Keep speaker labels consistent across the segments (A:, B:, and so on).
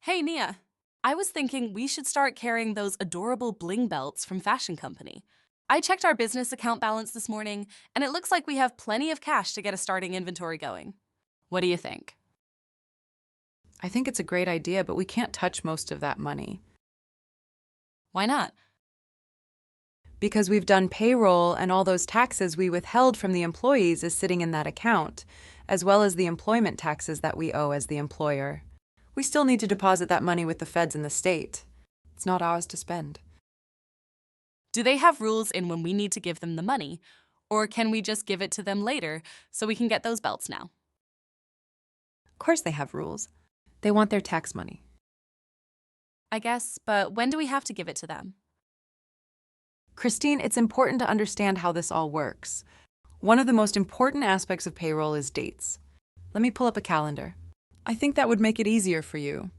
A: Hey, Nia. I was thinking we should start carrying those adorable bling belts from Fashion Company. I checked our business account balance this morning, and it looks like we have plenty of cash to get a starting inventory going. What do you think?
B: I think it's a great idea, but we can't touch most of that money
A: Why not?
B: because we've done payroll and all those taxes we withheld from the employees is sitting in that account, as well as the employment taxes that we owe as the employer. We still need to deposit that money with the feds in the state. It's not ours to spend.
A: Do they have rules in when we need to give them the money, or can we just give it to them later so we can get those belts now?
B: Of course they have rules. They want their tax money.
A: I guess, but when do we have to give it to them?
B: Christine, it's important to understand how this all works. One of the most important aspects of payroll is dates. Let me pull up a calendar. I think that would make it easier for you.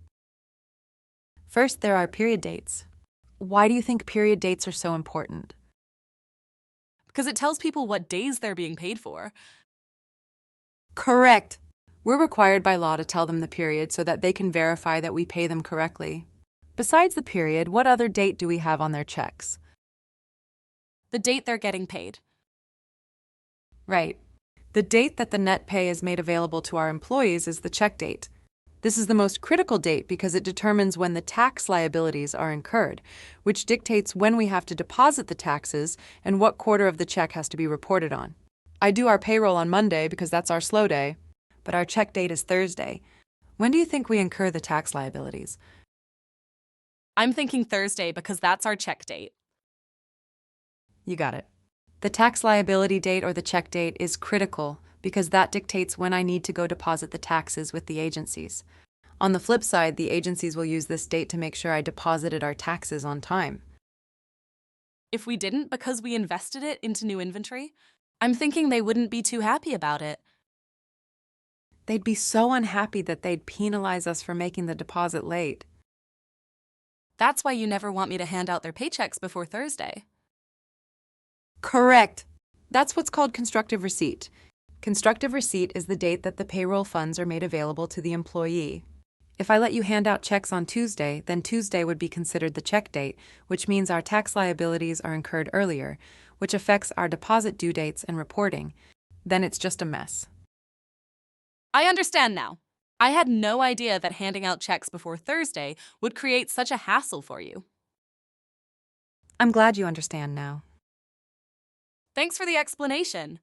B: First, there are period dates. Why do you think period dates are so important?
A: Because it tells people what days they're being paid for.
B: Correct. We're required by law to tell them the period so that they can verify that we pay them correctly. Besides the period, what other date do we have on their checks?
A: The date they're getting paid.
B: Right. The date that the net pay is made available to our employees is the check date. This is the most critical date because it determines when the tax liabilities are incurred, which dictates when we have to deposit the taxes and what quarter of the check has to be reported on. I do our payroll on Monday because that's our slow day, but our check date is Thursday. When do you think we incur the tax liabilities?
A: I'm thinking Thursday because that's our check date.
B: You got it. The tax liability date or the check date is critical because that dictates when I need to go deposit the taxes with the agencies. On the flip side, the agencies will use this date to make sure I deposited our taxes on time.
A: If we didn't because we invested it into new inventory, I'm thinking they wouldn't be too happy about it.
B: They'd be so unhappy that they'd penalize us for making the deposit late.
A: That's why you never want me to hand out their paychecks before Thursday.
B: Correct. That's what's called constructive receipt. Constructive receipt is the date that the payroll funds are made available to the employee. If I let you hand out checks on Tuesday, then Tuesday would be considered the check date, which means our tax liabilities are incurred earlier, which affects our deposit due dates and reporting. Then it's just a mess.
A: I understand now. I had no idea that handing out checks before Thursday would create such a hassle for you.
B: I'm glad you understand now.
A: Thanks for the explanation.